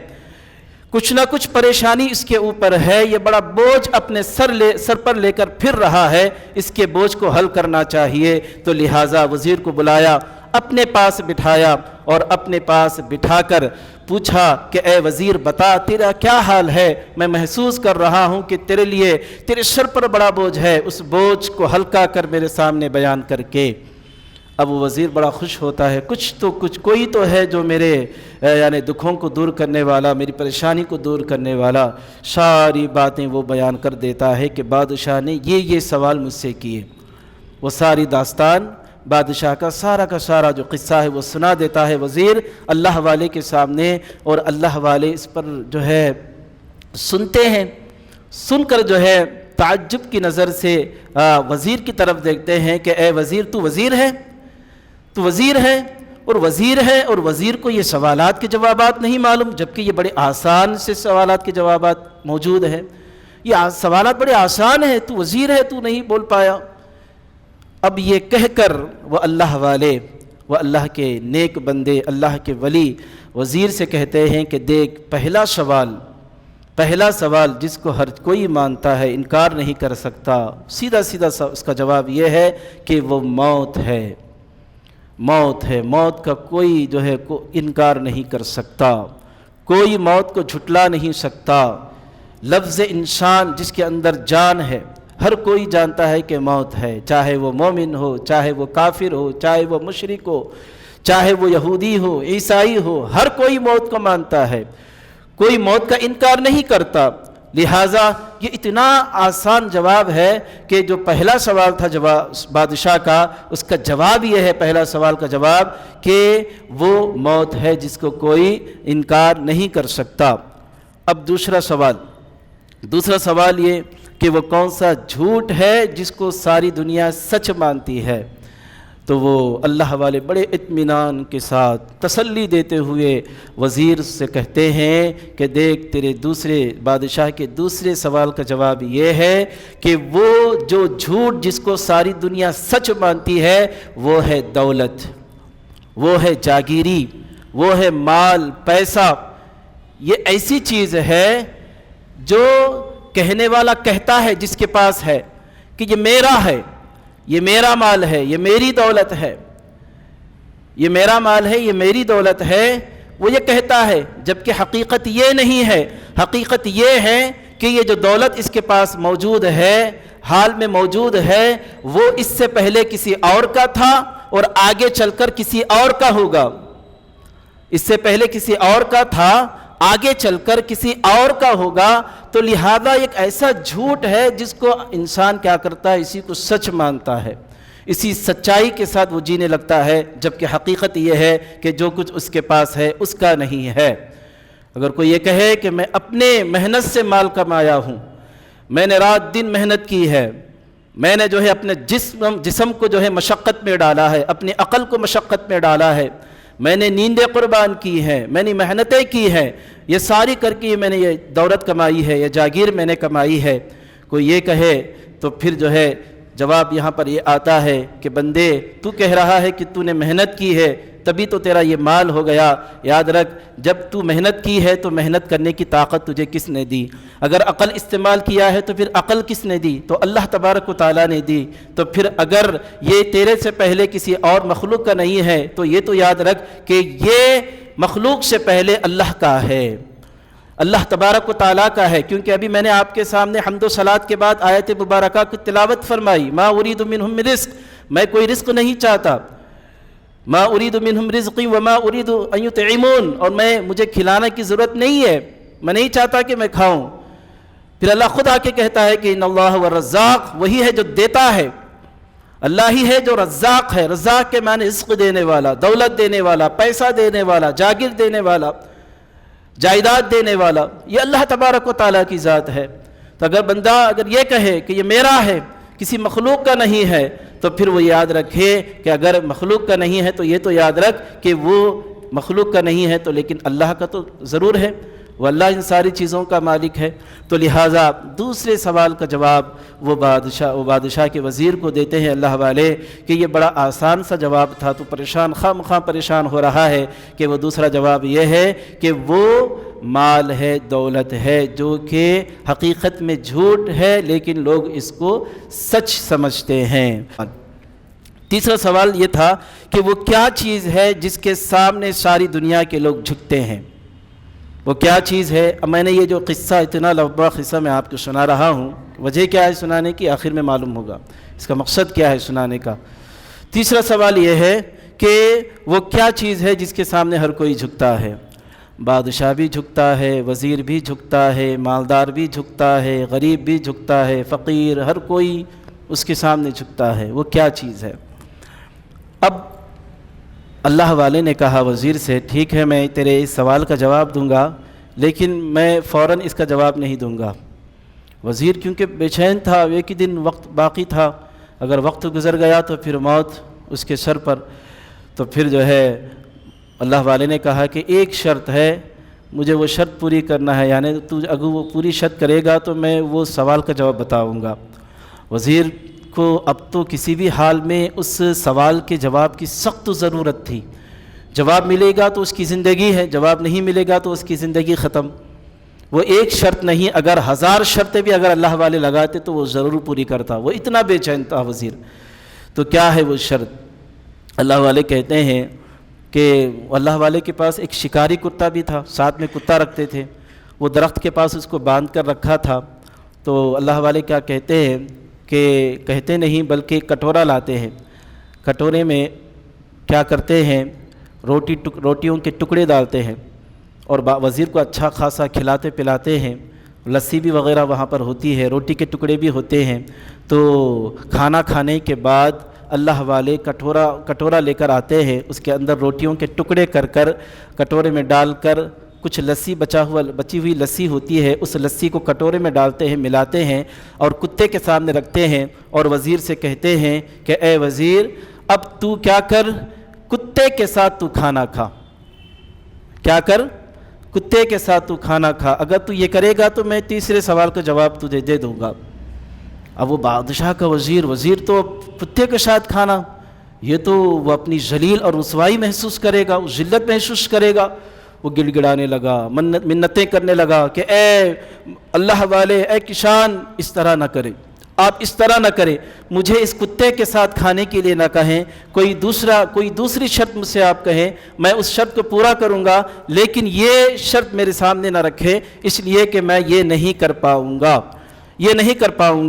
کچھ نہ کچھ پریشانی اس کے اوپر ہے، یہ بڑا بوجھ اپنے سر پر لے کر پھر رہا ہے، اس کے بوجھ کو حل کرنا چاہیے۔ تو لہٰذا وزیر کو بلایا، اپنے پاس بٹھایا اور اپنے پاس بٹھا کر پوچھا کہ اے وزیر بتا، تیرا کیا حال ہے؟ میں محسوس کر رہا ہوں کہ تیرے سر پر بڑا بوجھ ہے، اس بوجھ کو ہلکا کر میرے سامنے بیان کر کے۔ اب وہ وزیر بڑا خوش ہوتا ہے، کوئی تو ہے جو میرے دکھوں کو دور کرنے والا، میری پریشانی کو دور کرنے والا۔ ساری باتیں وہ بیان کر دیتا ہے کہ بادشاہ نے یہ سوال مجھ سے کیے۔ وہ ساری داستان بادشاہ کا سارا جو قصہ ہے وہ سنا دیتا ہے وزیر اللہ والے کے سامنے، اور اللہ والے اس پر سنتے ہیں، سن کر تعجب کی نظر سے وزیر کی طرف دیکھتے ہیں کہ اے وزیر، تو وزیر ہے اور وزیر کو یہ سوالات کے جوابات نہیں معلوم، جبکہ یہ بڑے آسان سے سوالات کے جوابات موجود ہیں، یہ سوالات بڑے آسان ہیں، تو وزیر ہے، تو نہیں بول پایا۔ اب یہ کہہ کر وہ اللہ والے، وہ اللہ کے نیک بندے، اللہ کے ولی وزیر سے کہتے ہیں کہ دیکھ، پہلا سوال جس کو ہر کوئی مانتا ہے، انکار نہیں کر سکتا، سیدھا اس کا جواب یہ ہے کہ وہ موت ہے۔ موت کا کوئی انکار نہیں کر سکتا، کوئی موت کو جھٹلا نہیں سکتا۔ لفظ انسان جس کے اندر جان ہے، ہر کوئی جانتا ہے کہ موت ہے، چاہے وہ مومن ہو، چاہے وہ کافر ہو، چاہے وہ مشرک ہو، چاہے وہ یہودی ہو، عیسائی ہو، ہر کوئی موت کو مانتا ہے، کوئی موت کا انکار نہیں کرتا۔ لہٰذا یہ اتنا آسان جواب ہے کہ جو پہلا سوال تھا بادشاہ کا، اس کا جواب یہ ہے، پہلا سوال کا جواب کہ وہ موت ہے جس کو کوئی انکار نہیں کر سکتا۔ اب دوسرا سوال یہ کہ وہ کون سا جھوٹ ہے جس کو ساری دنیا سچ مانتی ہے؟ تو وہ اللہ والے بڑے اطمینان کے ساتھ تسلی دیتے ہوئے وزیر سے کہتے ہیں کہ دیکھ، تیرے بادشاہ کے دوسرے سوال کا جواب یہ ہے کہ وہ جو جھوٹ جس کو ساری دنیا سچ مانتی ہے وہ ہے دولت، وہ ہے جاگیری، وہ ہے مال، پیسہ۔ یہ ایسی چیز ہے جو کہنے والا کہتا ہے جس کے پاس ہے کہ یہ میرا ہے، یہ میرا مال ہے، یہ میری دولت ہے، یہ میرا مال ہے، یہ میری دولت ہے، وہ یہ کہتا ہے، جبکہ حقیقت یہ نہیں ہے۔ حقیقت یہ ہے کہ یہ جو دولت اس کے پاس موجود ہے، حال میں موجود ہے، وہ اس سے پہلے کسی اور کا تھا اور آگے چل کر کسی اور کا ہوگا۔ اس سے پہلے کسی اور کا تھا آگے چل کر کسی اور کا ہوگا، تو لہذا ایک ایسا جھوٹ ہے جس کو انسان کیا کرتا ہے، اسی کو سچ مانتا ہے، اسی سچائی کے ساتھ وہ جینے لگتا ہے، جبکہ حقیقت یہ ہے کہ جو کچھ اس کے پاس ہے اس کا نہیں ہے۔ اگر کوئی یہ کہے کہ میں اپنے محنت سے مال کمایا ہوں، میں نے رات دن محنت کی ہے، میں نے جو ہے اپنے جسم کو جو ہے مشقت میں ڈالا ہے، اپنی عقل کو مشقت میں ڈالا ہے، میں نے نیندیں قربان کی ہیں، میں نے محنتیں کی ہیں، یہ ساری کر کے میں نے یہ دولت کمائی ہے، یہ جاگیر میں نے کمائی ہے، کوئی یہ کہے تو پھر جو ہے جواب یہاں پر یہ آتا ہے کہ بندے تو کہہ رہا ہے کہ تو نے محنت کی ہے تبھی تو تیرا یہ مال ہو گیا، یاد رکھ جب تو محنت کی ہے تو محنت کرنے کی طاقت تجھے کس نے دی؟ اگر عقل استعمال کیا ہے تو پھر عقل کس نے دی؟ تو اللہ تبارک و تعالیٰ نے دی۔ تو پھر اگر یہ تیرے سے پہلے کسی اور مخلوق کا نہیں ہے تو یہ تو یاد رکھ کہ یہ مخلوق سے پہلے اللہ کا ہے، اللہ تبارک و تعالیٰ کا ہے، کیونکہ ابھی میں نے آپ کے سامنے حمد و صلوات کے بعد آیت مبارکہ کی تلاوت فرمائی، ما ارید منہم من رزق، میں کوئی رزق نہیں چاہتا، ما ارید منہم رزقی وما ارید ان یطعمون، اور مجھے کھلانے کی ضرورت نہیں ہے، میں نہیں چاہتا کہ میں کھاؤں۔ پھر اللہ خود آ کے کہتا ہے کہ ان اللہ هو الرزاق، وہی ہے جو دیتا ہے، اللہ ہی ہے جو رزاق ہے۔ رزاق کے معنی رزق دینے والا، دولت دینے والا، پیسہ دینے والا، جاگیر دینے والا، جائیداد دینے والا، یہ اللہ تبارک و تعالیٰ کی ذات ہے۔ تو اگر بندہ اگر یہ کہے کہ یہ میرا ہے، کسی مخلوق کا نہیں ہے، تو پھر وہ یاد رکھے کہ اگر مخلوق کا نہیں ہے تو یہ تو یاد رکھ کہ وہ مخلوق کا نہیں ہے تو لیکن اللہ کا تو ضرور ہے، وہ اللہ ان ساری چیزوں کا مالک ہے۔ تو لہٰذا دوسرے سوال کا جواب وہ بادشاہ کے وزیر کو دیتے ہیں اللہ والے کہ یہ بڑا آسان سا جواب تھا، تو پریشان خواہ پریشان ہو رہا ہے کہ وہ دوسرا جواب یہ ہے کہ وہ مال ہے، دولت ہے، جو کہ حقیقت میں جھوٹ ہے لیکن لوگ اس کو سچ سمجھتے ہیں۔ تیسرا سوال یہ تھا کہ وہ کیا چیز ہے جس کے سامنے ساری دنیا کے لوگ جھکتے ہیں، وہ کیا چیز ہے؟ اب میں نے یہ جو قصہ اتنا لمبا قصہ میں آپ کو سنا رہا ہوں، وجہ کیا ہے سنانے کی آخر میں معلوم ہوگا، اس کا مقصد کیا ہے سنانے کا۔ تیسرا سوال یہ ہے کہ وہ کیا چیز ہے جس کے سامنے ہر کوئی جھکتا ہے؟ بادشاہ بھی جھکتا ہے، وزیر بھی جھکتا ہے، مالدار بھی جھکتا ہے، غریب بھی جھکتا ہے، فقیر، ہر کوئی اس کے سامنے جھکتا ہے، وہ کیا چیز ہے؟ اب اللہ والے نے کہا وزیر سے، ٹھیک ہے میں تیرے اس سوال کا جواب دوں گا لیکن میں فوراً اس کا جواب نہیں دوں گا۔ وزیر کیونکہ بے چین تھا، ایک ہی دن وقت باقی تھا، اگر وقت گزر گیا تو پھر موت اس کے سر پر۔ تو پھر جو ہے اللہ والے نے کہا کہ ایک شرط ہے، مجھے وہ شرط پوری کرنا ہے، یعنی تو اگر وہ پوری شرط کرے گا تو میں وہ سوال کا جواب بتاؤں گا۔ وزیر کو اب تو کسی بھی حال میں اس سوال کے جواب کی سخت ضرورت تھی، جواب ملے گا تو اس کی زندگی ہے، جواب نہیں ملے گا تو اس کی زندگی ختم۔ وہ ایک شرط نہیں، اگر 1000 شرطیں بھی اگر اللہ والے لگاتے تو وہ ضرور پوری کرتا، وہ اتنا بے چین تھا وزیر۔ تو کیا ہے وہ شرط؟ اللہ والے کہتے ہیں کہ اللہ والے کے پاس ایک شکاری کتا بھی تھا، ساتھ میں کتا رکھتے تھے، وہ درخت کے پاس اس کو باندھ کر رکھا تھا۔ تو اللہ والے کیا کہتے ہیں کہ کہتے نہیں بلکہ کٹورا لاتے ہیں، کٹورے میں کیا کرتے ہیں، روٹیوں کے ٹکڑے ڈالتے ہیں اور وزیر کو اچھا خاصا کھلاتے پلاتے ہیں، لسی بھی وغیرہ وہاں پر ہوتی ہے، روٹی کے ٹکڑے بھی ہوتے ہیں۔ تو کھانا کھانے کے بعد اللہ والے کٹورا لے کر آتے ہیں، اس کے اندر روٹیوں کے ٹکڑے کر کٹورے میں ڈال کر کچھ لسی بچی ہوئی لسی ہوتی ہے، اس لسی کو کٹورے میں ڈالتے ہیں، ملاتے ہیں اور کتے کے سامنے رکھتے ہیں اور وزیر سے کہتے ہیں کہ اے وزیر اب تو کیا کر، کتے کے ساتھ تو کھانا کھا، کیا کر، کتے کے ساتھ تو کھانا کھا، اگر تو یہ کرے گا تو میں تیسرے سوال کا جواب تجھے دے دوں گا۔ اب وہ بادشاہ کا وزیر تو کتے کے ساتھ کھانا، یہ تو وہ اپنی ذلیل اور رسوائی محسوس کرے گا، وہ ذلت محسوس کرے گا۔ وہ گڑ گڑانے لگا، منتیں کرنے لگا کہ اے اللہ والے، اے کشان، اس طرح نہ کرے، آپ اس طرح نہ کرے، مجھے اس کتے کے ساتھ کھانے کے لیے نہ کہیں، کوئی دوسری شرط مجھ سے آپ کہیں، میں اس شرط کو پورا کروں گا، لیکن یہ شرط میرے سامنے نہ رکھے، اس لیے کہ میں یہ نہیں کر پاؤں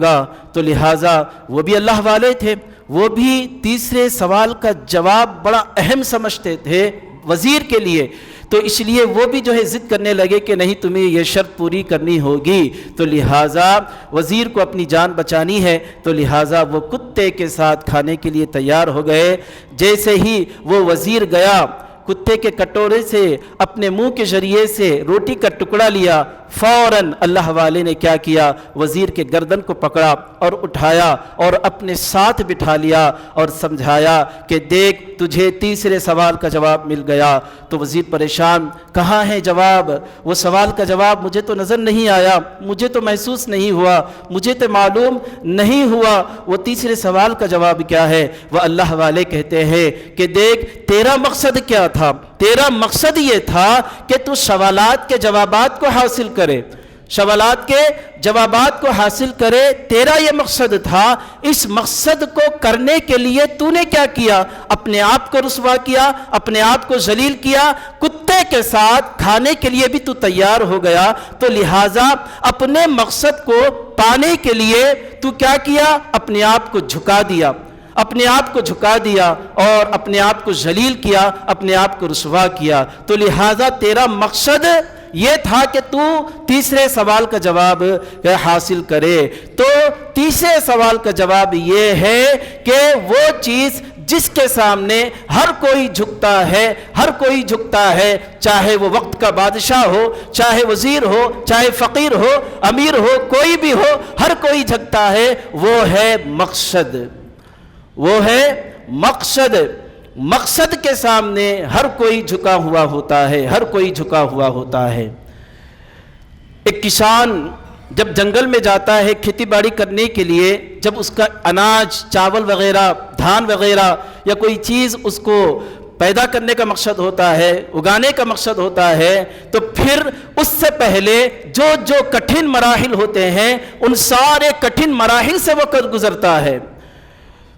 گا۔ تو لہٰذا وہ بھی اللہ والے تھے، وہ بھی تیسرے سوال کا جواب بڑا اہم سمجھتے تھے وزیر کے لیے۔ تو اس لیے وہ بھی جو ہے ضد کرنے لگے کہ نہیں تمہیں یہ شرط پوری کرنی ہوگی، تو لہٰذا وزیر کو اپنی جان بچانی ہے، تو لہٰذا وہ کتے کے ساتھ کھانے کے لیے تیار ہو گئے۔ جیسے ہی وہ وزیر گیا، کتے کے کٹورے سے اپنے منہ کے ذریعے سے روٹی کا ٹکڑا لیا، فوراً اللہ والے نے کیا کیا، وزیر کے گردن کو پکڑا اور اٹھایا اور اپنے ساتھ بٹھا لیا اور سمجھایا کہ دیکھ تجھے تیسرے سوال کا جواب مل گیا۔ تو وزیر پریشان، کہاں ہے جواب؟ وہ سوال کا جواب مجھے تو نظر نہیں آیا، مجھے تو محسوس نہیں ہوا، مجھے تو معلوم نہیں ہوا، وہ تیسرے سوال کا جواب کیا ہے؟ وہ اللہ والے کہتے ہیں کہ دیکھ تیرا مقصد کیا تھا؟ تیرا مقصد یہ تھا کہ تو سوالات کے جوابات کو حاصل کرے، سوالات کے جوابات کو حاصل کرے، تیرا یہ مقصد تھا۔ اس مقصد کو کرنے کے لیے تو نے کیا کیا؟ اپنے آپ کو رسوا کیا، اپنے آپ کو ذلیل کیا، کتے کے ساتھ کھانے کے لیے بھی تو تیار ہو گیا۔ تو لہٰذا اپنے مقصد کو پانے کے لیے تو کیا کیا؟ اپنے آپ کو جھکا دیا، اپنے آپ کو جھکا دیا اور اپنے آپ کو ذلیل کیا، اپنے آپ کو رسوا کیا۔ تو لہٰذا تیرا مقصد یہ تھا کہ تو تیسرے سوال کا جواب حاصل کرے۔ تو تیسرے سوال کا جواب یہ ہے کہ وہ چیز جس کے سامنے ہر کوئی جھکتا ہے، ہر کوئی جھکتا ہے، چاہے وہ وقت کا بادشاہ ہو، چاہے وزیر ہو، چاہے فقیر ہو، امیر ہو، کوئی بھی ہو، ہر کوئی جھکتا ہے، وہ ہے مقصد، وہ ہے مقصد۔ مقصد کے سامنے ہر کوئی جھکا ہوا ہوتا ہے، ہر کوئی جھکا ہوا ہوتا ہے۔ ایک کسان جب جنگل میں جاتا ہے کھیتی باڑی کرنے کے لیے، جب اس کا اناج، چاول وغیرہ، دھان وغیرہ یا کوئی چیز اس کو پیدا کرنے کا مقصد ہوتا ہے، اگانے کا مقصد ہوتا ہے، تو پھر اس سے پہلے جو جو کٹھن مراحل ہوتے ہیں ان سارے کٹھن مراحل سے وہ گزرتا ہے۔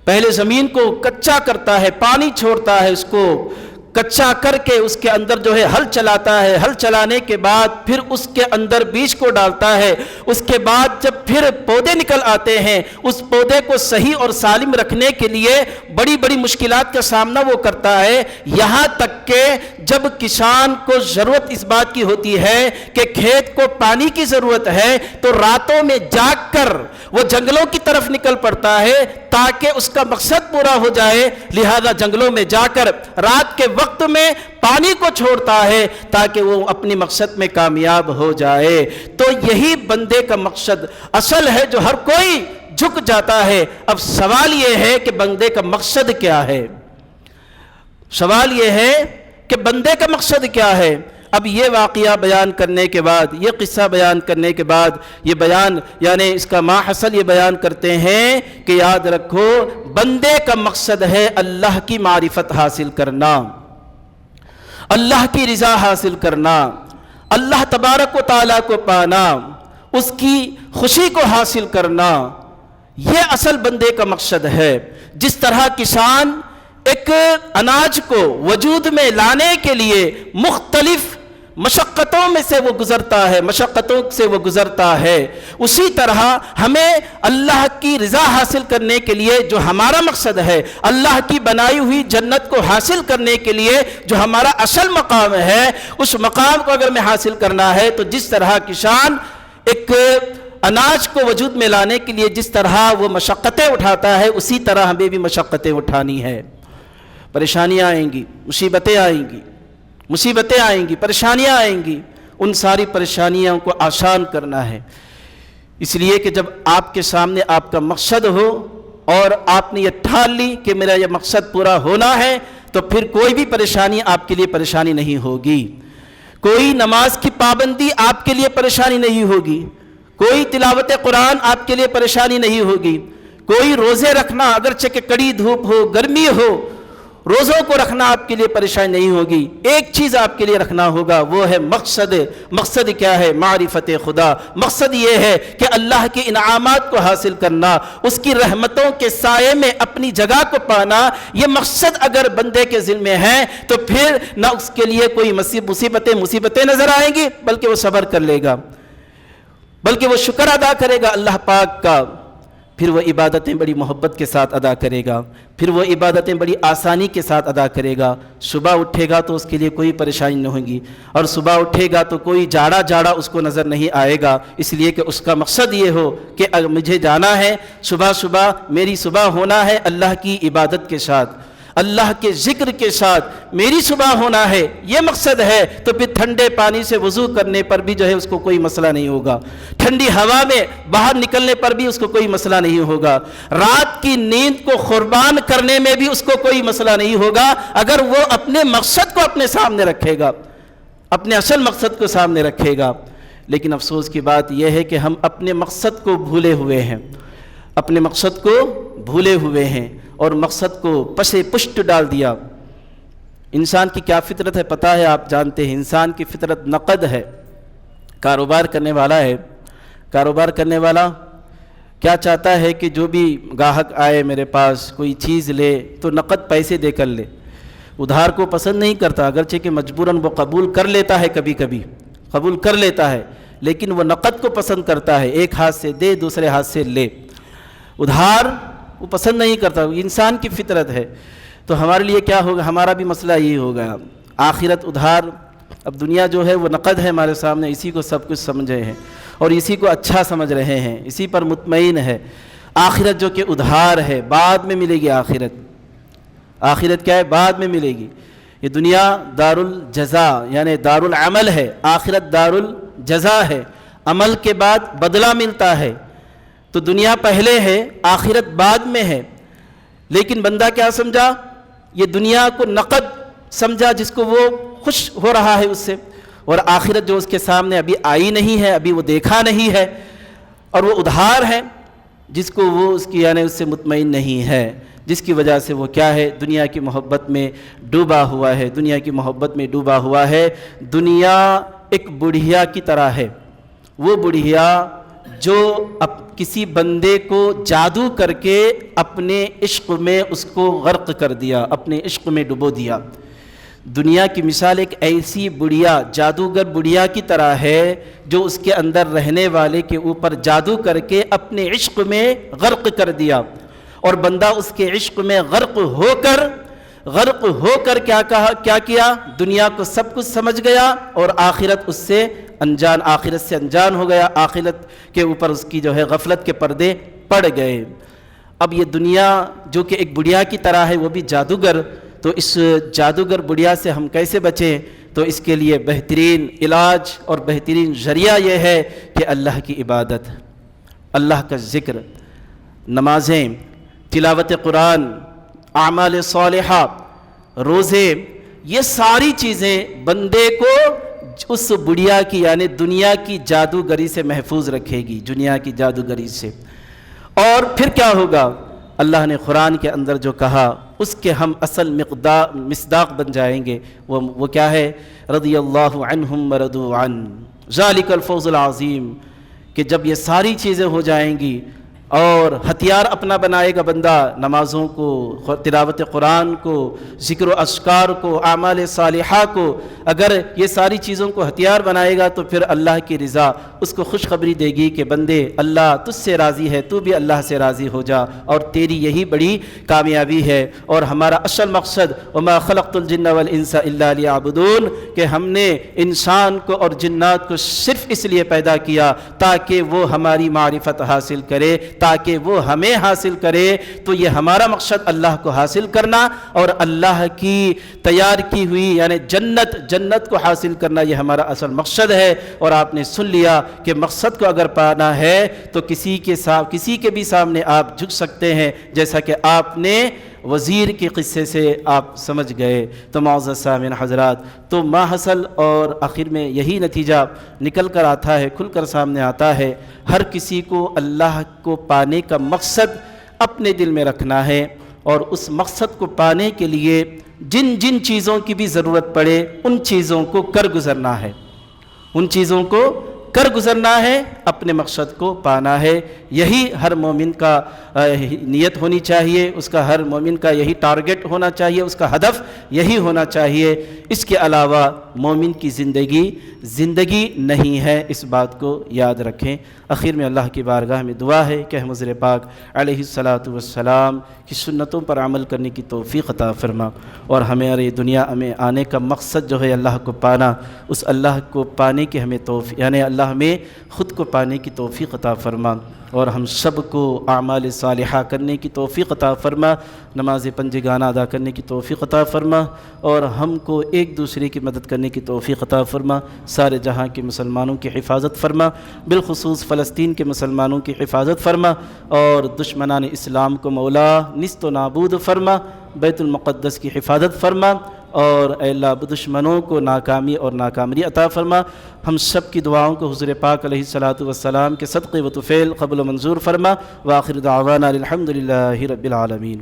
پہلے زمین کو کچا کرتا ہے، پانی چھوڑتا ہے، اس کو کچا کر کے اس کے اندر جو ہے ہل چلاتا ہے، ہل چلانے کے بعد پھر اس کے اندر بیج کو ڈالتا ہے، اس کے بعد جب پھر پودے نکل آتے ہیں، اس پودے کو صحیح اور سالم رکھنے کے لیے بڑی بڑی مشکلات کا سامنا وہ کرتا ہے، یہاں تک کہ جب کسان کو ضرورت اس بات کی ہوتی ہے کہ کھیت کو پانی کی ضرورت ہے تو راتوں میں جاگ کر وہ جنگلوں کی طرف نکل پڑتا ہے تاکہ اس کا مقصد پورا ہو جائے، لہذا جنگلوں میں جا کر رات کے وقت میں پانی کو چھوڑتا ہے تاکہ وہ اپنی مقصد میں کامیاب ہو جائے۔ تو یہی بندے کا مقصد اصل ہے جو ہر کوئی جھک جاتا ہے۔ اب سوال یہ ہے کہ بندے کا مقصد کیا ہے؟ سوال یہ ہے کہ بندے کا مقصد کیا ہے؟ اب یہ واقعہ بیان کرنے کے بعد، یہ قصہ بیان کرنے کے بعد، یہ بیان یعنی اس کا ماحصل یہ بیان کرتے ہیں کہ یاد رکھو بندے کا مقصد ہے اللہ کی معرفت حاصل کرنا، اللہ کی رضا حاصل کرنا، اللہ تبارک و تعالیٰ کو پانا، اس کی خوشی کو حاصل کرنا، یہ اصل بندے کا مقصد ہے۔ جس طرح کسان ایک اناج کو وجود میں لانے کے لیے مختلف مشقتوں میں سے وہ گزرتا ہے، مشقتوں سے وہ گزرتا ہے، اسی طرح ہمیں اللہ کی رضا حاصل کرنے کے لیے جو ہمارا مقصد ہے، اللہ کی بنائی ہوئی جنت کو حاصل کرنے کے لیے جو ہمارا اصل مقام ہے، اس مقام کو اگر ہمیں حاصل کرنا ہے تو جس طرح کسان ایک اناج کو وجود میں لانے کے لیے جس طرح وہ مشقتیں اٹھاتا ہے، اسی طرح ہمیں بھی مشقتیں اٹھانی ہے۔ پریشانیاں آئیں گی، مصیبتیں آئیں گی، مصیبتیں آئیں گی، پریشانیاں آئیں گی، ان ساری پریشانیوں کو آسان کرنا ہے۔ اس لیے کہ جب آپ کے سامنے آپ کا مقصد ہو اور آپ نے یہ ٹھان لی کہ میرا یہ مقصد پورا ہونا ہے، تو پھر کوئی بھی پریشانی آپ کے لیے پریشانی نہیں ہوگی، کوئی نماز کی پابندی آپ کے لیے پریشانی نہیں ہوگی، کوئی تلاوت قرآن آپ کے لیے پریشانی نہیں ہوگی، کوئی روزے رکھنا اگرچہ کہ کڑی دھوپ ہو، گرمی ہو، روزوں کو رکھنا آپ کے لیے پریشانی نہیں ہوگی۔ ایک چیز آپ کے لیے رکھنا ہوگا، وہ ہے مقصد۔ مقصد کیا ہے؟ معرفت خدا۔ مقصد یہ ہے کہ اللہ کے انعامات کو حاصل کرنا، اس کی رحمتوں کے سائے میں اپنی جگہ کو پانا۔ یہ مقصد اگر بندے کے ذہن میں ہے تو پھر نہ اس کے لیے کوئی مصیبتیں نظر آئیں گی، بلکہ وہ صبر کر لے گا، بلکہ وہ شکر ادا کرے گا اللہ پاک کا۔ پھر وہ عبادتیں بڑی محبت کے ساتھ ادا کرے گا، پھر وہ عبادتیں بڑی آسانی کے ساتھ ادا کرے گا۔ صبح اٹھے گا تو اس کے لیے کوئی پریشانی نہیں ہوگی، اور صبح اٹھے گا تو کوئی جاڑا اس کو نظر نہیں آئے گا، اس لیے کہ اس کا مقصد یہ ہو کہ مجھے جانا ہے، صبح میری صبح ہونا ہے اللہ کی عبادت کے ساتھ، اللہ کے ذکر کے ساتھ میری صبح ہونا ہے، یہ مقصد ہے۔ تو پھر ٹھنڈے پانی سے وضو کرنے پر بھی جو ہے اس کو کوئی مسئلہ نہیں ہوگا، ٹھنڈی ہوا میں باہر نکلنے پر بھی اس کو کوئی مسئلہ نہیں ہوگا، رات کی نیند کو قربان کرنے میں بھی اس کو کوئی مسئلہ نہیں ہوگا، اگر وہ اپنے مقصد کو اپنے سامنے رکھے گا، اپنے اصل مقصد کو سامنے رکھے گا۔ لیکن افسوس کی بات یہ ہے کہ ہم اپنے مقصد کو بھولے ہوئے ہیں، اپنے مقصد کو بھولے ہوئے ہیں اور مقصد کو پشت ڈال دیا۔ انسان کی کیا فطرت ہے پتہ ہے، آپ جانتے ہیں، انسان کی فطرت نقد ہے، کاروبار کرنے والا ہے۔ کاروبار کرنے والا کیا چاہتا ہے کہ جو بھی گاہک آئے میرے پاس کوئی چیز لے تو نقد پیسے دے کر لے، ادھار کو پسند نہیں کرتا، اگرچہ کہ مجبوراً وہ قبول کر لیتا ہے، کبھی کبھی قبول کر لیتا ہے، لیکن وہ نقد کو پسند کرتا ہے، ایک ہاتھ سے دے دوسرے ہاتھ سے لے، ادھار وہ پسند نہیں کرتا، وہ انسان کی فطرت ہے۔ تو ہمارے لیے کیا ہوگا، ہمارا بھی مسئلہ یہی ہوگا، آخرت ادھار، اب دنیا جو ہے وہ نقد ہے ہمارے سامنے، اسی کو سب کچھ سمجھے ہیں اور اسی کو اچھا سمجھ رہے ہیں، اسی پر مطمئن ہے۔ آخرت جو کہ ادھار ہے، بعد میں ملے گی آخرت۔ آخرت کیا ہے، بعد میں ملے گی۔ یہ دنیا دار الجزا یعنی دار العمل ہے، آخرت دار الجزا ہے، عمل کے بعد بدلہ ملتا ہے۔ تو دنیا پہلے ہے، آخرت بعد میں ہے، لیکن بندہ کیا سمجھا، یہ دنیا کو نقد سمجھا جس کو وہ خوش ہو رہا ہے اس سے، اور آخرت جو اس کے سامنے ابھی آئی نہیں ہے، ابھی وہ دیکھا نہیں ہے، اور وہ ادھار ہے جس کو وہ اس کی یعنی اس سے مطمئن نہیں ہے، جس کی وجہ سے وہ کیا ہے، دنیا کی محبت میں ڈوبا ہوا ہے، دنیا کی محبت میں ڈوبا ہوا ہے۔ دنیا ایک بڑھیا کی طرح ہے، وہ بڑھیا جو کسی بندے کو جادو کر کے اپنے عشق میں اس کو غرق کر دیا، اپنے عشق میں ڈبو دیا۔ دنیا کی مثال ایک ایسی بڑھیا، جادوگر بڑھیا کی طرح ہے جو اس کے اندر رہنے والے کے اوپر جادو کر کے اپنے عشق میں غرق کر دیا، اور بندہ اس کے عشق میں غرق ہو کر کیا کیا، دنیا کو سب کچھ سمجھ گیا اور آخرت سے انجان ہو گیا، آخرت کے اوپر اس کی جو ہے غفلت کے پردے پڑ گئے۔ اب یہ دنیا جو کہ ایک بڑھیا کی طرح ہے، وہ بھی جادوگر، تو اس جادوگر بڑھیا سے ہم کیسے بچیں؟ تو اس کے لیے بہترین علاج اور بہترین ذریعہ یہ ہے کہ اللہ کی عبادت، اللہ کا ذکر، نمازیں، تلاوت قرآن، اعمال صالحہ، روزے، یہ ساری چیزیں بندے کو اس بڑھیا کی یعنی دنیا کی جادوگری سے محفوظ رکھے گی، دنیا کی جادوگری سے۔ اور پھر کیا ہوگا، اللہ نے قرآن کے اندر جو کہا اس کے ہم اصل مصداق بن جائیں گے، وہ کیا ہے، رضی اللہ عنہم ورضوا عنہ، ذالک الفوز العظیم، کہ جب یہ ساری چیزیں ہو جائیں گی اور ہتھیار اپنا بنائے گا بندہ، نمازوں کو، تلاوت قرآن کو، ذکر و اذکار کو، اعمال صالحہ کو، اگر یہ ساری چیزوں کو ہتھیار بنائے گا تو پھر اللہ کی رضا اس کو خوشخبری دے گی کہ بندے اللہ تجھ سے راضی ہے، تو بھی اللہ سے راضی ہو جا، اور تیری یہی بڑی کامیابی ہے۔ اور ہمارا اصل مقصد وما خلقت الجن والانس الا لیعبدون، کہ ہم نے انسان کو اور جنات کو صرف اس لیے پیدا کیا تاکہ وہ ہماری معرفت حاصل کرے، تاکہ وہ ہمیں حاصل کرے۔ تو یہ ہمارا مقصد اللہ کو حاصل کرنا اور اللہ کی تیار کی ہوئی یعنی جنت کو حاصل کرنا، یہ ہمارا اصل مقصد ہے۔ اور آپ نے سن لیا کہ مقصد کو اگر پانا ہے تو کسی کے بھی سامنے آپ جھک سکتے ہیں، جیسا کہ آپ نے وزیر کے قصے سے آپ سمجھ گئے۔ تو معزز سامعین حضرات، تو ما حصل اور آخر میں یہی نتیجہ نکل کر آتا ہے، کھل کر سامنے آتا ہے، ہر کسی کو اللہ کو پانے کا مقصد اپنے دل میں رکھنا ہے، اور اس مقصد کو پانے کے لیے جن جن چیزوں کی بھی ضرورت پڑے ان چیزوں کو کر گزرنا ہے، ان چیزوں کو کر گزرنا ہے، اپنے مقصد کو پانا ہے۔ یہی ہر مومن کا نیت ہونی چاہیے، اس کا ہر مومن کا یہی ٹارگٹ ہونا چاہیے، اس کا ہدف یہی ہونا چاہیے۔ اس کے علاوہ مومن کی زندگی نہیں ہے، اس بات کو یاد رکھیں۔ آخر میں اللہ کی بارگاہ میں دعا ہے کہ حضور پاک علیہ الصلاۃ والسلام کی سنتوں پر عمل کرنے کی توفیق عطا فرما، اور ہمارے دنیا میں آنے کا مقصد جو ہے اللہ کو پانا، اس اللہ کو پانے کی ہمیں توفیق، یعنی اللہ میں خود کو پانے کی توفیق عطا فرما، اور ہم سب کو اعمال صالحہ کرنے کی توفیق عطا فرما، نماز پنجگانہ ادا کرنے کی توفیق عطا فرما، اور ہم کو ایک دوسرے کی مدد کرنے کی توفیق عطا فرما۔ سارے جہاں کے مسلمانوں کی حفاظت فرما، بالخصوص فلسطین کے مسلمانوں کی حفاظت فرما، اور دشمنان اسلام کو مولا نیست و نابود فرما، بیت المقدس کی حفاظت فرما، اور اے اللہ دشمنوں کو ناکامی اور ناکامری عطا فرما۔ ہم سب کی دعاؤں کو حضور پاک علیہ الصلاۃ والسلام کے صدقے و طفیل قبول و منظور فرما۔ وآخر دعوانا الحمد للہ رب العالمین۔